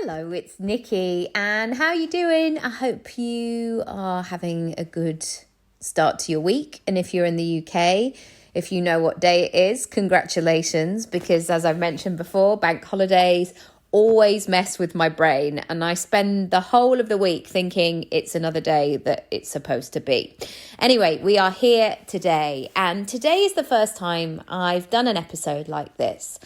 Hello, it's Nikki, and how are you doing? I hope you are having a good start to your week. And if you're in the UK, if you know what day it is, congratulations, because as I've mentioned before, bank holidays always mess with my brain, and I spend the whole of the week thinking it's another day that it's supposed to be. Anyway, we are here today, and today is the first time I've done an episode like this.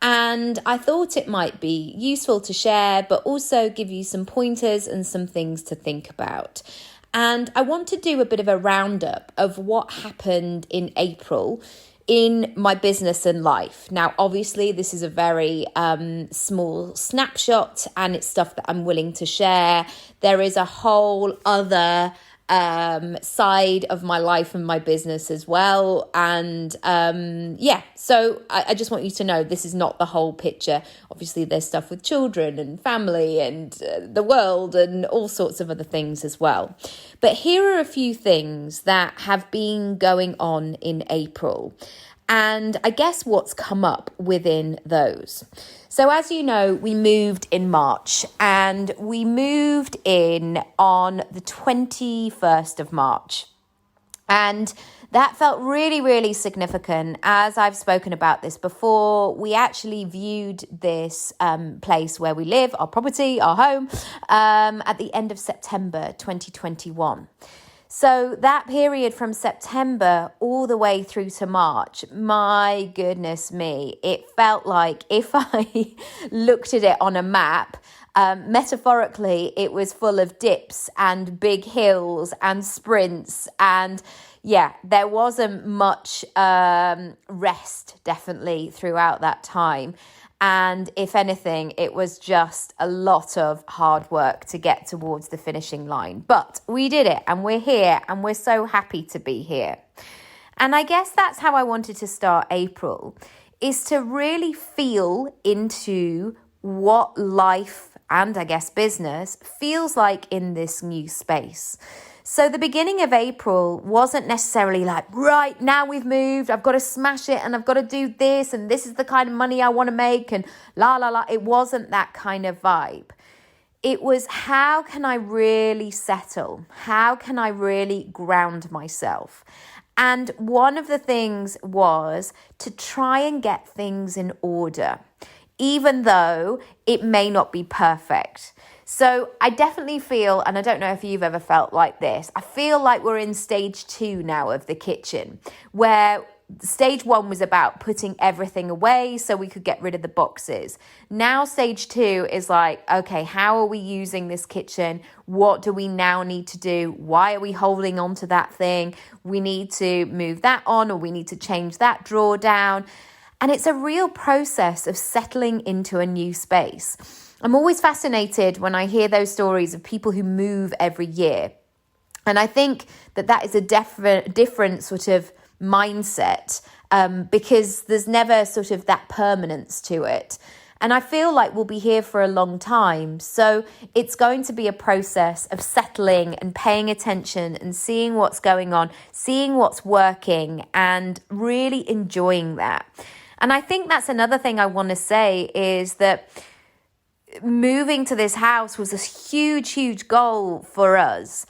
And I thought it might be useful to share, but also give you some pointers and some things to think about. And I want to do a bit of a roundup of what happened in April in my business and life. Now, obviously, this is a very small snapshot, and it's stuff that I'm willing to share. There is a whole other side of my life and my business as well. And so I just want you to know this is not the whole picture. Obviously, there's stuff with children and family and the world and all sorts of other things as well. But here are a few things that have been going on in April, and I guess what's come up within those. So as you know, we moved in March, and we moved in on the 21st of March. And that felt really, really significant. As I've spoken about this before, we actually viewed this place where we live, our property, our home, at the end of September 2021. So that period from September all the way through to March, my goodness me, it felt like if I looked at it on a map, metaphorically, it was full of dips and big hills and sprints. And yeah, there wasn't much rest definitely throughout that time. And if anything, it was just a lot of hard work to get towards the finishing line. But we did it, and we're here, and we're so happy to be here. And I guess that's how I wanted to start April, is to really feel into what life and I guess business feels like in this new space. So the beginning of April wasn't necessarily like, right, now we've moved, I've got to smash it and I've got to do this and this is the kind of money I want to make and la, la, la. It wasn't that kind of vibe. It was, how can I really settle? How can I really ground myself? And one of the things was to try and get things in order, even though it may not be perfect. So I definitely feel, and I don't know if you've ever felt like this, I feel like we're in stage 2 now of the kitchen, where stage 1 was about putting everything away so we could get rid of the boxes. Now stage 2 is like, okay, how are we using this kitchen? What do we now need to do? Why are we holding on to that thing? We need to move that on, or we need to change that drawer down. And it's a real process of settling into a new space. I'm always fascinated when I hear those stories of people who move every year. And I think that is a different sort of mindset because there's never sort of that permanence to it. And I feel like we'll be here for a long time. So it's going to be a process of settling and paying attention and seeing what's going on, seeing what's working, and really enjoying that. And I think that's another thing I want to say is that moving to this house was a huge, huge goal for us.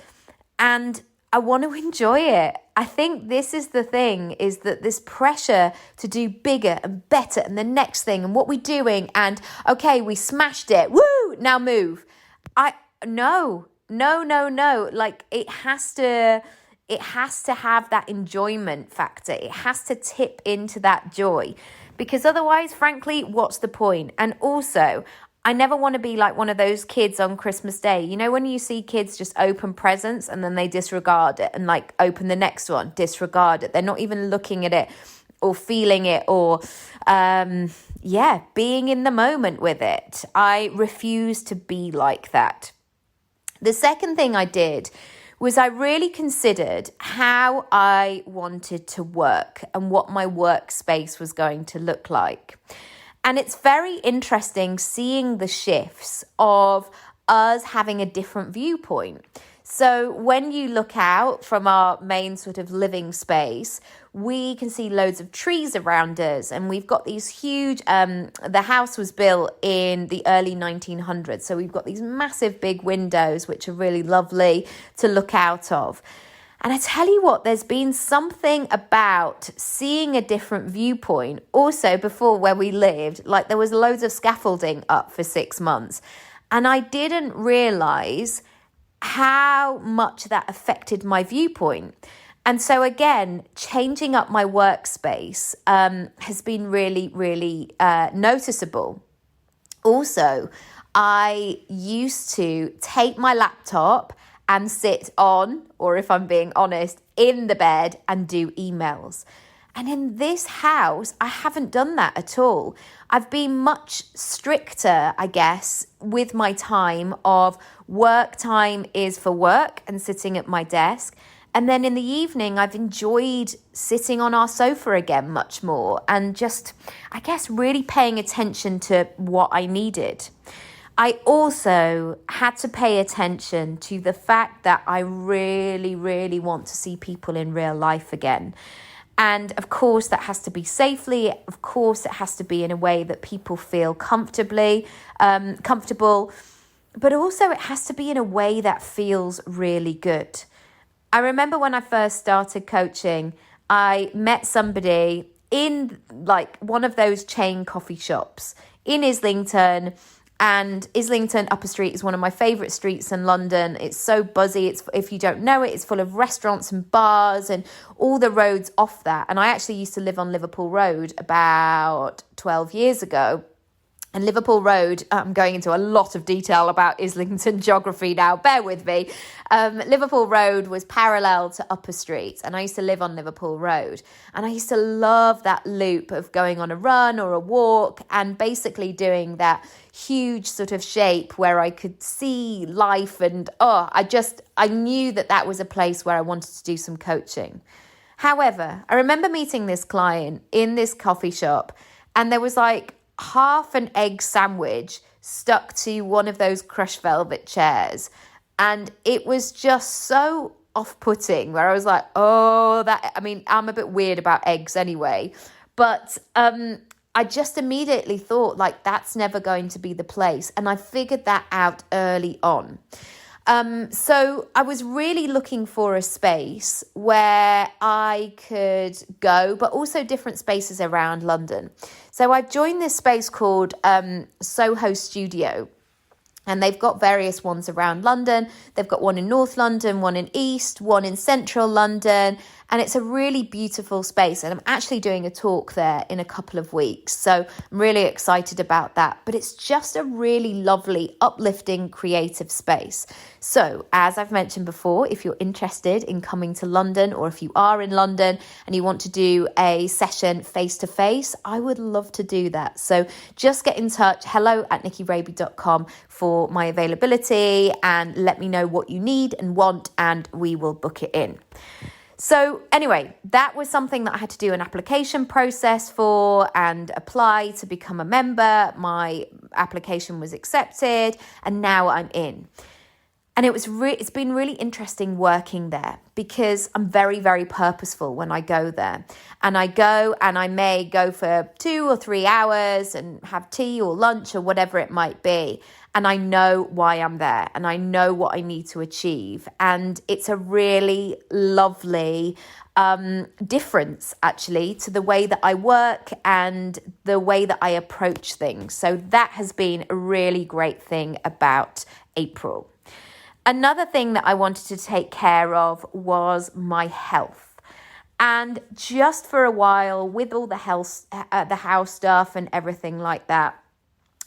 And I want to enjoy it. I think this is the thing, is that this pressure to do bigger and better and the next thing and what we're doing and, okay, we smashed it. Woo, now move. No. Like it has to have that enjoyment factor. It has to tip into that joy, because otherwise, frankly, what's the point? And also, I never want to be like one of those kids on Christmas Day. You know, when you see kids just open presents and then they disregard it and like open the next one, disregard it. They're not even looking at it or feeling it or, being in the moment with it. I refuse to be like that. The second thing I did was I really considered how I wanted to work and what my workspace was going to look like. And it's very interesting seeing the shifts of us having a different viewpoint. So when you look out from our main sort of living space, we can see loads of trees around us, and we've got these huge, the house was built in the early 1900s. So we've got these massive big windows, which are really lovely to look out of. And I tell you what, there's been something about seeing a different viewpoint. Also, before where we lived, like there was loads of scaffolding up for 6 months. And I didn't realize how much that affected my viewpoint. And so again, changing up my workspace has been really, really noticeable. Also, I used to take my laptop and sit on, or if I'm being honest, in the bed and do emails. And in this house, I haven't done that at all. I've been much stricter, I guess, with my time of work time is for work and sitting at my desk. And then in the evening, I've enjoyed sitting on our sofa again much more and just, I guess, really paying attention to what I needed. I also had to pay attention to the fact that I really, really want to see people in real life again. And of course, that has to be safely. Of course, it has to be in a way that people feel comfortable. But also, it has to be in a way that feels really good. I remember when I first started coaching, I met somebody in like one of those chain coffee shops in Islington. And Islington Upper Street is one of my favourite streets in London. It's so buzzy. It's, if you don't know it, it's full of restaurants and bars and all the roads off that. And I actually used to live on Liverpool Road about 12 years ago. And Liverpool Road, I'm going into a lot of detail about Islington geography now, bear with me. Liverpool Road was parallel to Upper Street, and I used to live on Liverpool Road. And I used to love that loop of going on a run or a walk and basically doing that huge sort of shape where I could see life. And I knew that was a place where I wanted to do some coaching. However, I remember meeting this client in this coffee shop, and there was like half an egg sandwich stuck to one of those crushed velvet chairs. And it was just so off-putting where I was like, I'm a bit weird about eggs anyway. But I just immediately thought like, that's never going to be the place. And I figured that out early on. So I was really looking for a space where I could go, but also different spaces around London. So I joined this space called Soho Studio. And they've got various ones around London. They've got one in North London, one in East, one in Central London. And it's a really beautiful space. And I'm actually doing a talk there in a couple of weeks. So I'm really excited about that. But it's just a really lovely, uplifting, creative space. So as I've mentioned before, if you're interested in coming to London, or if you are in London and you want to do a session face-to-face, I would love to do that. So just get in touch, hello@nikkiraby.com for my availability, and let me know what you need and want, and we will book it in. So anyway, that was something that I had to do an application process for and apply to become a member. My application was accepted and now I'm in. And it's been really interesting working there because I'm very, very purposeful when I go there. And I go and I may go for 2 or 3 hours and have tea or lunch or whatever it might be. And I know why I'm there and I know what I need to achieve. And it's a really lovely difference, actually, to the way that I work and the way that I approach things. So that has been a really great thing about April. Another thing that I wanted to take care of was my health. And just for a while, with all the house stuff and everything like that,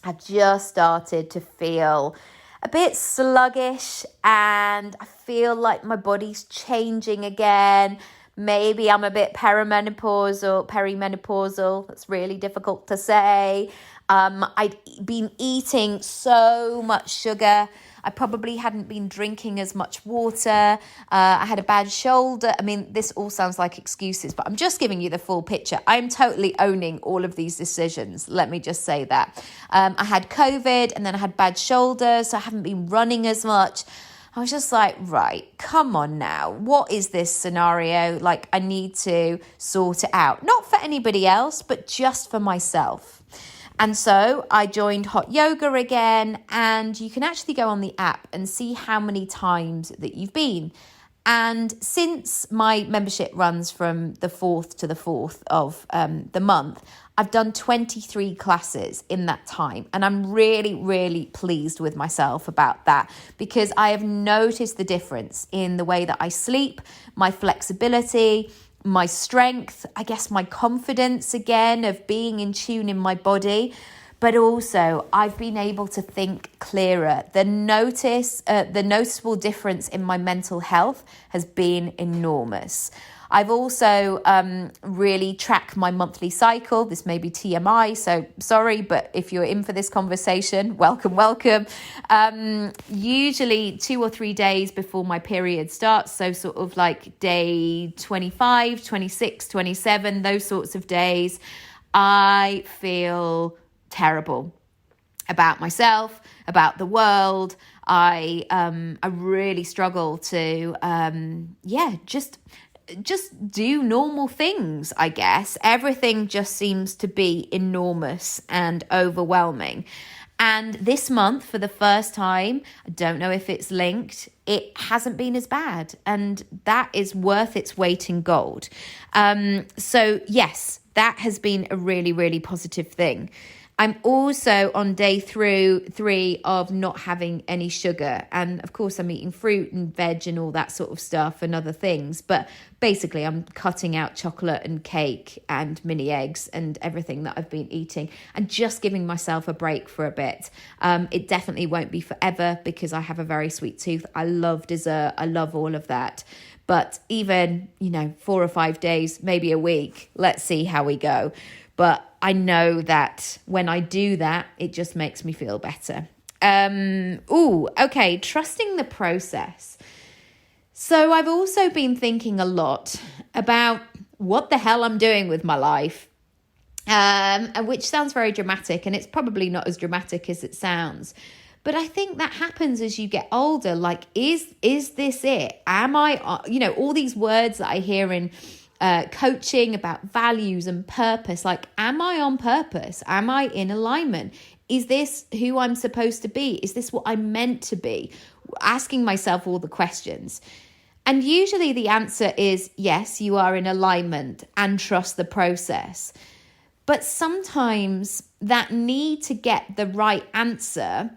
I've just started to feel a bit sluggish and I feel like my body's changing again. Maybe I'm a bit perimenopausal. That's really difficult to say. I'd been eating so much sugar. I probably hadn't been drinking as much water. I had a bad shoulder. I mean, this all sounds like excuses, but I'm just giving you the full picture. I'm totally owning all of these decisions. Let me just say that. I had COVID and then I had bad shoulders, so I haven't been running as much. I was just like, right, come on now. What is this scenario? Like, I need to sort it out. Not for anybody else, but just for myself. And so I joined hot yoga again, and you can actually go on the app and see how many times that you've been. And since my membership runs from the 4th to the 4th of the month, I've done 23 classes in that time. And I'm really, really pleased with myself about that, because I have noticed the difference in the way that I sleep, my flexibility, my strength, I guess my confidence again of being in tune in my body. But also I've been able to think clearer. The noticeable difference in my mental health has been enormous. I've also really tracked my monthly cycle. This may be TMI, so sorry, but if you're in for this conversation, welcome. Usually 2 or 3 days before my period starts, so sort of like day 25, 26, 27, those sorts of days, I feel terrible about myself, about the world. I really struggle to just do normal things, I guess. Everything just seems to be enormous and overwhelming. And this month, for the first time, I don't know if it's linked, it hasn't been as bad. And that is worth its weight in gold. So yes, that has been a really, really positive thing. I'm also on day 3 of not having any sugar. And of course, I'm eating fruit and veg and all that sort of stuff and other things. But basically, I'm cutting out chocolate and cake and mini eggs and everything that I've been eating and just giving myself a break for a bit. It definitely won't be forever because I have a very sweet tooth. I love dessert. I love all of that. But even, 4 or 5 days, maybe a week, let's see how we go. But I know that when I do that, it just makes me feel better. Okay, trusting the process. So I've also been thinking a lot about what the hell I'm doing with my life, which sounds very dramatic, and it's probably not as dramatic as it sounds. But I think that happens as you get older. Like, is this it? Am I, all these words that I hear in coaching about values and purpose, like, am I on purpose? Am I in alignment? Is this who I'm supposed to be? Is this what I'm meant to be? Asking myself all the questions. And usually the answer is yes, you are in alignment and trust the process. But sometimes that need to get the right answer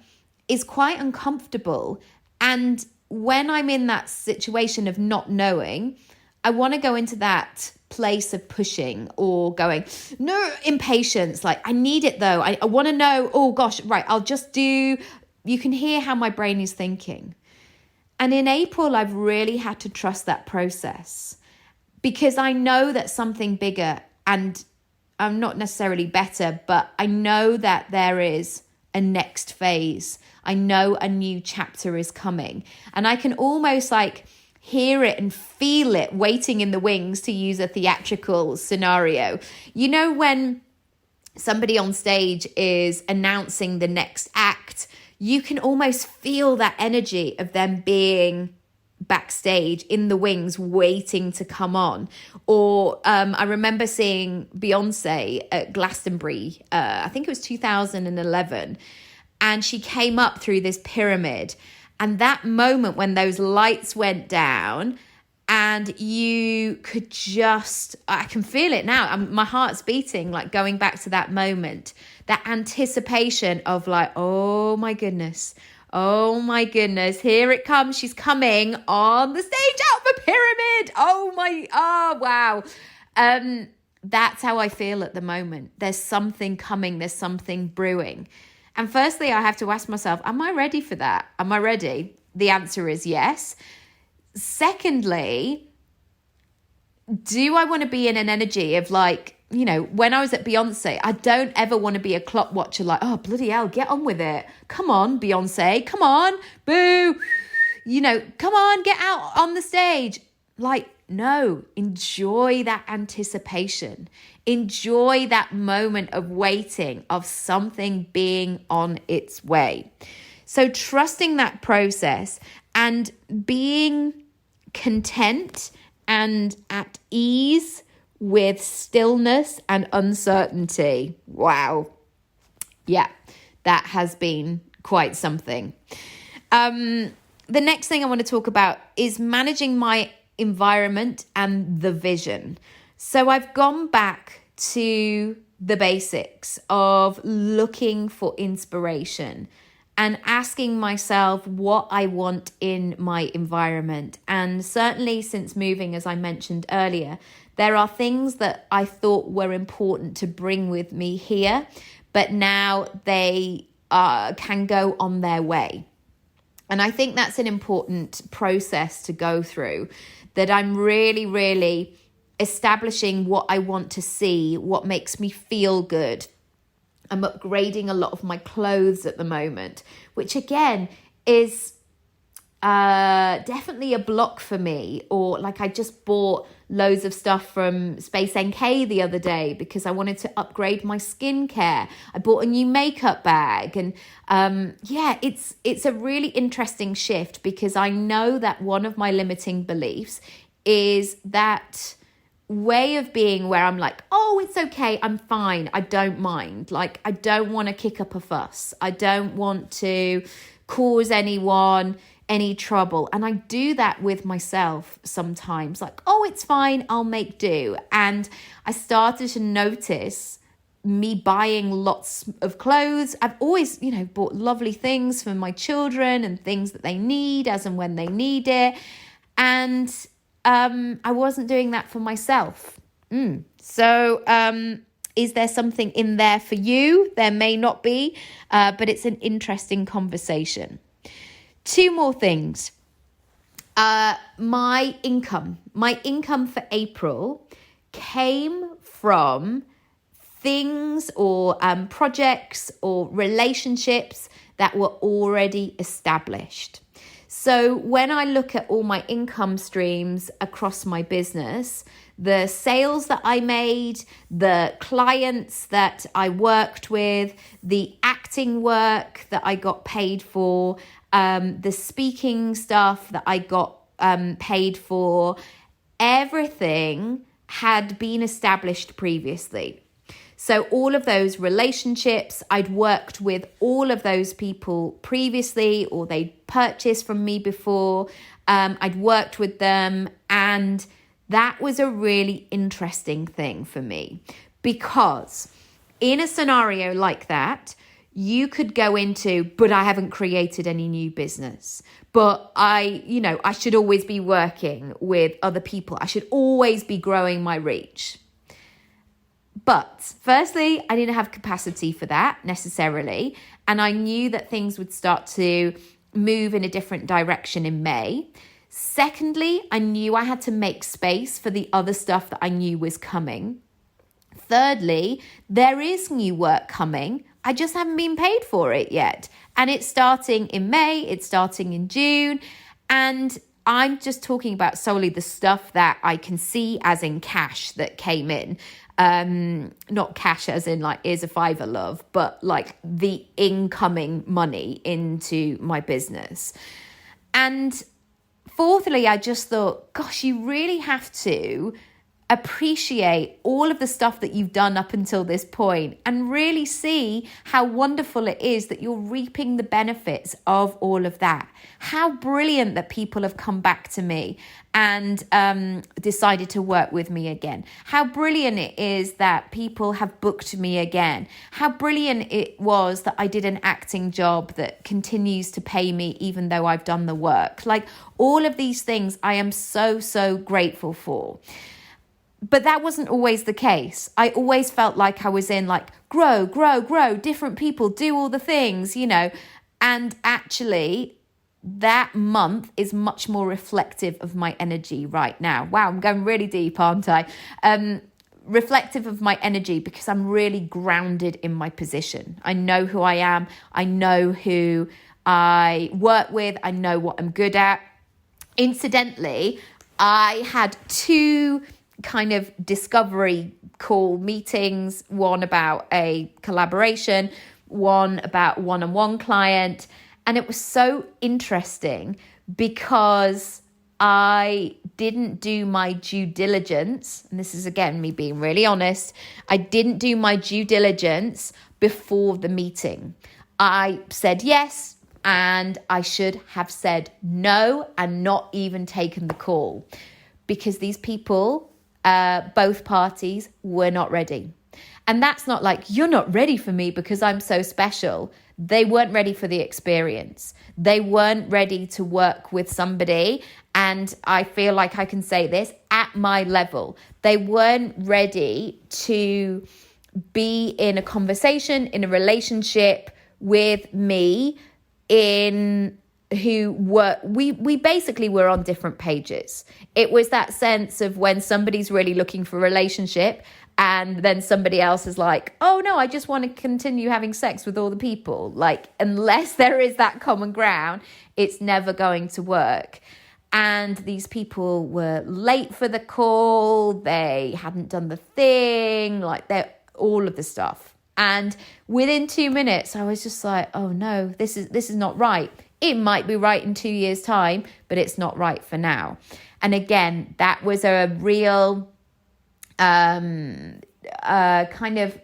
is quite uncomfortable. And when I'm in that situation of not knowing, I want to go into that place of pushing or going, no, impatience. Like, I need it though. I want to know, oh gosh, right, I'll just do. You can hear how my brain is thinking. And in April, I've really had to trust that process because I know that something bigger, and I'm not necessarily better, but I know that there is a next phase. I know a new chapter is coming, and I can almost like hear it and feel it waiting in the wings, to use a theatrical scenario. You know, when somebody on stage is announcing the next act, you can almost feel that energy of them being backstage in the wings waiting to come on. Or I remember seeing Beyonce at Glastonbury, I think it was 2011, and she came up through this pyramid. And that moment when those lights went down and you could just, I can feel it now. My heart's beating, like going back to that moment, that anticipation of like, oh my goodness, here it comes. She's coming on the stage out of a pyramid. Wow. That's how I feel at the moment. There's something coming. There's something brewing. And firstly, I have to ask myself, am I ready for that? Am I ready? The answer is yes. Secondly, do I want to be in an energy of like, when I was at Beyonce, I don't ever want to be a clock watcher like, oh, bloody hell, get on with it. Come on, Beyonce. Come on. Boo. Come on, get out on the stage. Like, no, enjoy that anticipation. Enjoy that moment of waiting, of something being on its way. So trusting that process and being content and at ease with stillness and uncertainty. Wow. Yeah, that has been quite something. The next thing I want to talk about is managing my environment and the vision. So I've gone back to the basics of looking for inspiration and asking myself what I want in my environment. And certainly since moving, as I mentioned earlier, there are things that I thought were important to bring with me here, but now they can go on their way. And I think that's an important process to go through, that I'm really, really establishing what I want to see, what makes me feel good. I'm upgrading a lot of my clothes at the moment, which again is definitely a block for me. Or like I just bought loads of stuff from Space NK the other day because I wanted to upgrade my skincare. I bought a new makeup bag, and it's a really interesting shift, because I know that one of my limiting beliefs is that way of being where I'm like, oh, it's okay, I'm fine, I don't mind. Like, I don't want to kick up a fuss. I don't want to cause anyone any trouble. And I do that with myself sometimes, like, oh, it's fine, I'll make do. And I started to notice me buying lots of clothes. I've always, bought lovely things for my children and things that they need as and when they need it. And I wasn't doing that for myself. So is there something in there for you? There may not be, but it's an interesting conversation. 2 more things. My income for April came from things or projects or relationships that were already established. So when I look at all my income streams across my business, the sales that I made, the clients that I worked with, the acting work that I got paid for, the speaking stuff that I got paid for, everything had been established previously. So all of those relationships, I'd worked with all of those people previously, or they'd purchased from me before. I'd worked with them, and that was a really interesting thing for me, because in a scenario like that, you could go into, but I haven't created any new business. But I should always be working with other people. I should always be growing my reach. But firstly, I didn't have capacity for that necessarily. And I knew that things would start to move in a different direction in May. Secondly, I knew I had to make space for the other stuff that I knew was coming. Thirdly, there is new work coming. I just haven't been paid for it yet. And it's starting in May, it's starting in June. And I'm just talking about solely the stuff that I can see as in cash that came in. Not cash as in like, here's a fiver, love, but like the incoming money into my business. And fourthly, I just thought, gosh, you really have to appreciate all of the stuff that you've done up until this point and really see how wonderful it is that you're reaping the benefits of all of that. How brilliant that people have come back to me and decided to work with me again. How brilliant it is that people have booked me again. How brilliant it was that I did an acting job that continues to pay me even though I've done the work. Like, all of these things I am so, so grateful for. But that wasn't always the case. I always felt like I was in like, grow, different people, do all the things, and actually that month is much more reflective of my energy right now. Wow, I'm going really deep, aren't I? Reflective of my energy, because I'm really grounded in my position. I know who I am. I know who I work with. I know what I'm good at. Incidentally, I had 2 kind of discovery call meetings, one about a collaboration, one about one-on-one client. And it was so interesting because I didn't do my due diligence. And this is, again, me being really honest. I didn't do my due diligence before the meeting. I said yes, and I should have said no and not even taken the call, because these people, both parties, were not ready. And that's not like, you're not ready for me because I'm so special. They weren't ready for the experience. They weren't ready to work with somebody. And I feel like I can say this, at my level. They weren't ready to be in a conversation, in a relationship with me, we basically were on different pages. It was that sense of when somebody's really looking for a relationship and then somebody else is like, oh no, I just want to continue having sex with all the people. Like, unless there is that common ground, it's never going to work. And these people were late for the call. They hadn't done the thing, like all of the stuff. And within 2 minutes, I was just like, oh no, this is not right. It might be right in 2 years' time, but it's not right for now. And again, that was a real kind of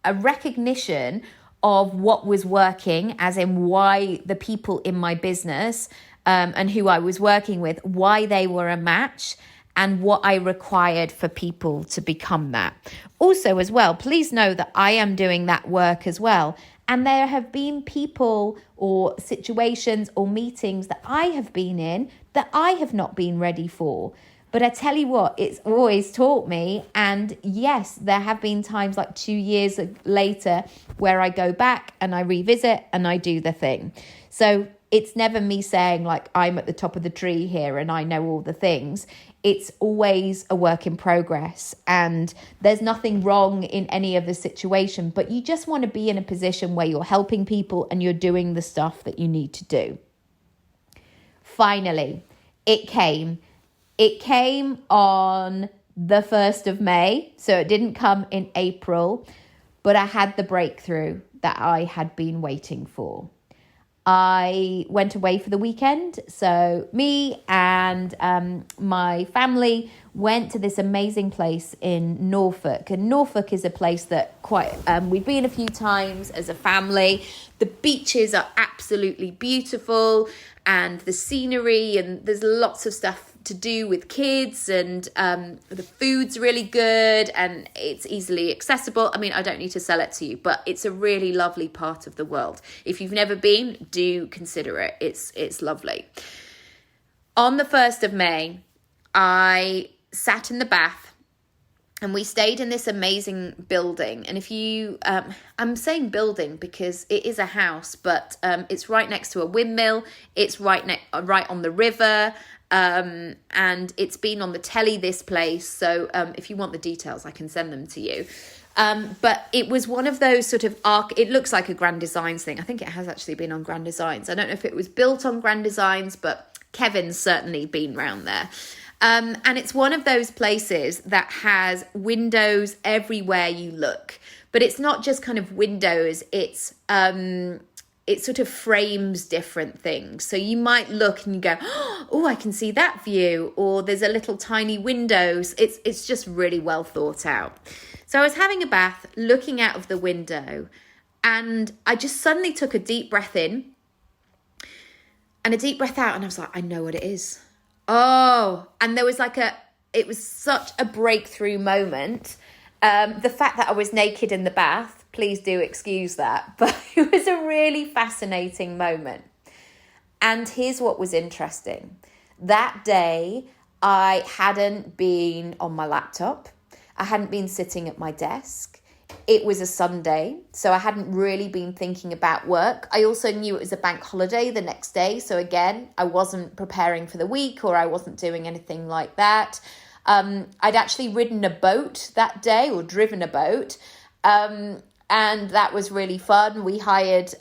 a recognition of what was working, as in why the people in my business and who I was working with, why they were a match, and what I required for people to become that. Also, as well, please know that I am doing that work as well. And there have been people or situations or meetings that I have been in that I have not been ready for. But I tell you what, it's always taught me. And yes, there have been times like 2 years later where I go back and I revisit and I do the thing. So it's never me saying like I'm at the top of the tree here and I know all the things. It's always a work in progress, and there's nothing wrong in any of the situation, but you just want to be in a position where you're helping people and you're doing the stuff that you need to do. Finally, it came. It came on the 1st of May, so it didn't come in April, but I had the breakthrough that I had been waiting for. I went away for the weekend. So me and my family went to this amazing place in Norfolk. And Norfolk is a place that we've been a few times as a family. The beaches are absolutely beautiful, and the scenery, and there's lots of stuff to do with kids, and the food's really good and it's easily accessible. I mean, I don't need to sell it to you, but it's a really lovely part of the world. If you've never been, do consider it. It's lovely. On the 1st of May, I sat in the bath and we stayed in this amazing building. And if you, I'm saying building because it is a house, but it's right next to a windmill. It's right on the river. And it's been on the telly, this place. So if you want the details, I can send them to you. But it was one of those sort of it looks like a Grand Designs thing. I think it has actually been on Grand Designs. I don't know if it was built on Grand Designs, but Kevin's certainly been round there. And it's one of those places that has windows everywhere you look. But it's not just kind of windows. It sort of frames different things. So you might look and you go, oh, I can see that view. Or there's a little tiny windows. It's just really well thought out. So I was having a bath, looking out of the window, and I just suddenly took a deep breath in and a deep breath out. And I was like, I know what it is. Oh, and there was it was such a breakthrough moment. The fact that I was naked in the bath, please do excuse that, but it was a really fascinating moment. And here's what was interesting. That day, I hadn't been on my laptop. I hadn't been sitting at my desk. It was a Sunday, so I hadn't really been thinking about work. I also knew it was a bank holiday the next day. So again, I wasn't preparing for the week, or I wasn't doing anything like that. I'd actually ridden a boat that day, or driven a boat. And that was really fun. We hired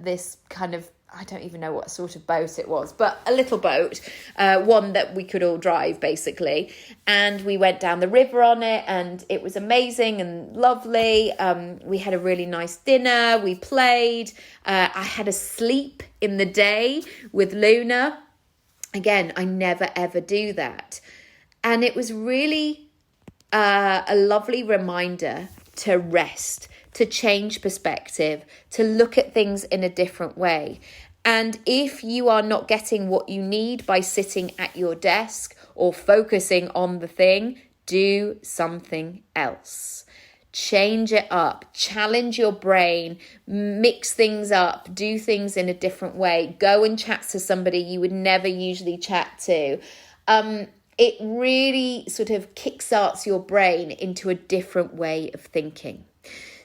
this kind of, I don't even know what sort of boat it was, but a little boat, one that we could all drive basically. And we went down the river on it, and it was amazing and lovely. We had a really nice dinner. We played. I had a sleep in the day with Luna. Again, I never ever do that. And it was really a lovely reminder to rest, to change perspective, to look at things in a different way. And if you are not getting what you need by sitting at your desk or focusing on the thing, do something else. Change it up, challenge your brain, mix things up, do things in a different way. Go and chat to somebody you would never usually chat to. It really sort of kickstarts your brain into a different way of thinking.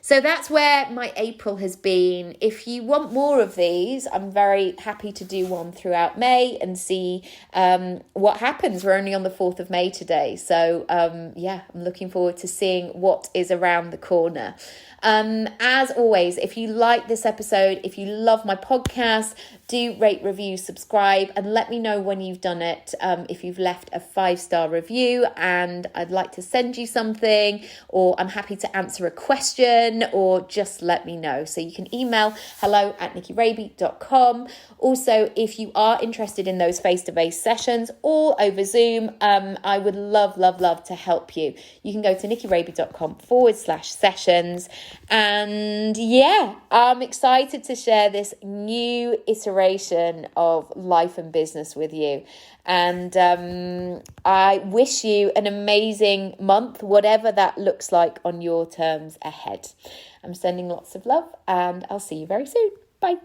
So that's where my April has been. If you want more of these, I'm very happy to do one throughout May and see what happens. We're only on the 4th of May today. So I'm looking forward to seeing what is around the corner. As always, if you like this episode, if you love my podcast, do rate, review, subscribe, and let me know when you've done it. If you've left a 5-star review and I'd like to send you something, or I'm happy to answer a question, or just let me know. So you can email hello@nikkiraby.com. Also, if you are interested in those face-to-face sessions or over Zoom, I would love to help you. You can go to nikkiraby.com/sessions. And yeah, I'm excited to share this new iteration of life and business with you. And I wish you an amazing month, whatever that looks like on your terms ahead. I'm sending lots of love, and I'll see you very soon. Bye.